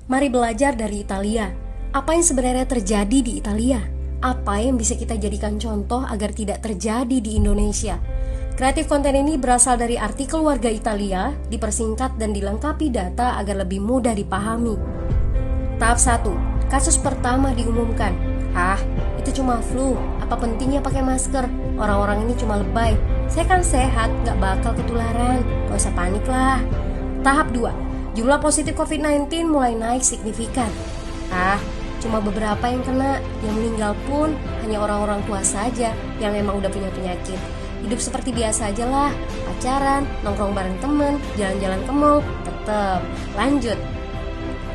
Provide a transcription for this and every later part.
Mari belajar dari Italia. Apa yang sebenarnya terjadi di Italia? Apa yang bisa kita jadikan contoh agar tidak terjadi di Indonesia? Kreatif konten ini berasal dari artikel warga Italia, dipersingkat dan dilengkapi data agar lebih mudah dipahami. Tahap 1. Kasus pertama diumumkan. Itu cuma flu. Apa pentingnya pakai masker? Orang-orang ini cuma lebay. Saya kan sehat, gak bakal ketularan. Gak usah panik lah. Tahap 2. Jumlah positif COVID-19 mulai naik signifikan. Cuma beberapa yang kena. Yang meninggal pun hanya orang-orang tua saja yang emang udah punya penyakit. Hidup seperti biasa aja lah. Pacaran, nongkrong bareng temen, jalan-jalan ke mall. Tetep lanjut.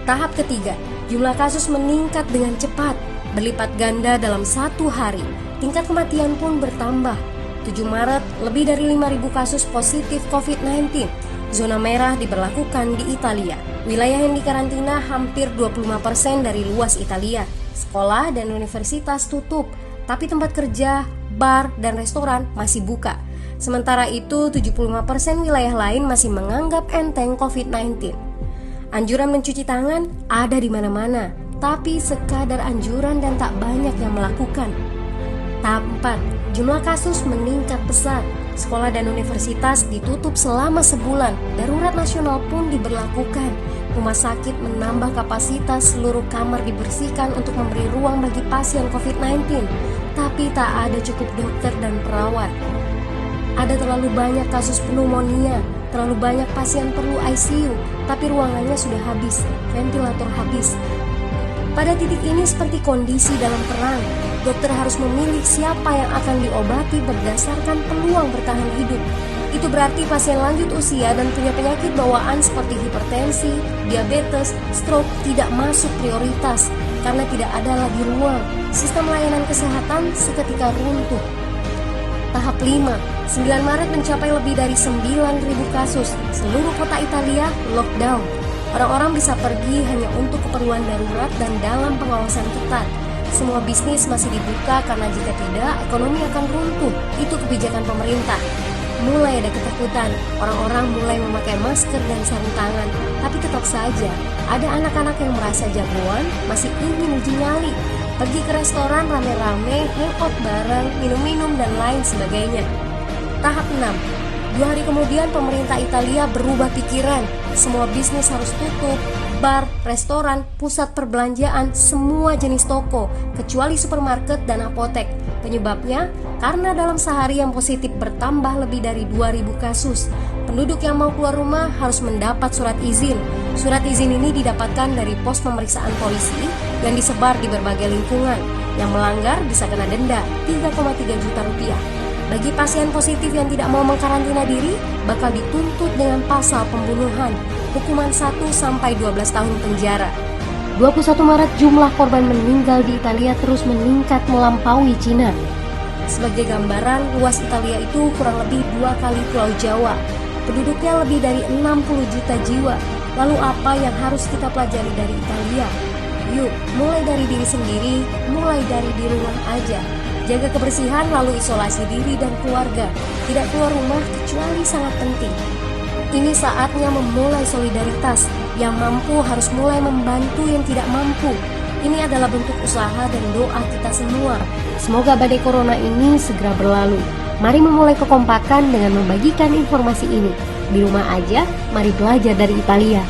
Tahap ketiga. Jumlah kasus meningkat dengan cepat, berlipat ganda dalam 1 hari. Tingkat kematian pun bertambah. 7 Maret, lebih dari 5.000 kasus positif COVID-19. Zona merah diberlakukan di Italia. Wilayah yang dikarantina hampir 25% dari luas Italia. Sekolah dan universitas tutup, tapi tempat kerja, bar, dan restoran masih buka. Sementara itu, 75% wilayah lain masih menganggap enteng COVID-19. Anjuran mencuci tangan ada di mana-mana, tapi sekadar anjuran dan tak banyak yang melakukan. Tahap 4. Jumlah kasus meningkat pesat. Sekolah dan universitas ditutup selama sebulan. Darurat nasional pun diberlakukan. Rumah sakit menambah kapasitas, seluruh kamar dibersihkan untuk memberi ruang bagi pasien COVID-19. Tapi tak ada cukup dokter dan perawat. Ada terlalu banyak kasus pneumonia, terlalu banyak pasien perlu ICU, tapi ruangannya sudah habis, ventilator habis. Pada titik ini seperti kondisi dalam perang. Dokter harus memilih siapa yang akan diobati berdasarkan peluang bertahan hidup. Itu berarti pasien lanjut usia dan punya penyakit bawaan seperti hipertensi, diabetes, stroke tidak masuk prioritas karena tidak ada lagi ruang. Sistem layanan kesehatan seketika runtuh. Tahap 5. 9 Maret mencapai lebih dari 9.000 kasus. Seluruh kota Italia lockdown. Orang-orang bisa pergi hanya untuk keperluan darurat dan dalam pengawasan ketat. Semua bisnis masih dibuka karena jika tidak, ekonomi akan runtuh. Itu kebijakan pemerintah. Mulai ada ketakutan, orang-orang mulai memakai masker dan sarung tangan. Tapi tetap saja, ada anak-anak yang merasa jagoan, masih ingin uji nyali. Pergi ke restoran rame-rame, hangout bareng, minum-minum dan lain sebagainya. Tahap 6. 2 hari kemudian pemerintah Italia berubah pikiran. Semua bisnis harus tutup. Bar, restoran, pusat perbelanjaan, semua jenis toko, kecuali supermarket dan apotek. Penyebabnya, karena dalam sehari yang positif bertambah lebih dari 2.000 kasus. Penduduk yang mau keluar rumah harus mendapat surat izin. Surat izin ini didapatkan dari pos pemeriksaan polisi yang disebar di berbagai lingkungan. Yang melanggar bisa kena denda 3,3 juta rupiah. Bagi pasien positif yang tidak mau mengkarantina diri, bakal dituntut dengan pasal pembunuhan, hukuman 1-12 tahun penjara. 21 Maret jumlah korban meninggal di Italia terus meningkat melampaui Cina. Sebagai gambaran, luas Italia itu kurang lebih 2 kali Pulau Jawa. Penduduknya lebih dari 60 juta jiwa. Lalu apa yang harus kita pelajari dari Italia? Yuk, mulai dari diri sendiri, mulai dari di rumah aja. Jaga kebersihan lalu isolasi diri dan keluarga. Tidak keluar rumah kecuali sangat penting. Ini saatnya memulai solidaritas. Yang mampu harus mulai membantu yang tidak mampu. Ini adalah bentuk usaha dan doa kita semua. Semoga badai corona ini segera berlalu. Mari memulai kekompakan dengan membagikan informasi ini. Di rumah aja, mari belajar dari Italia.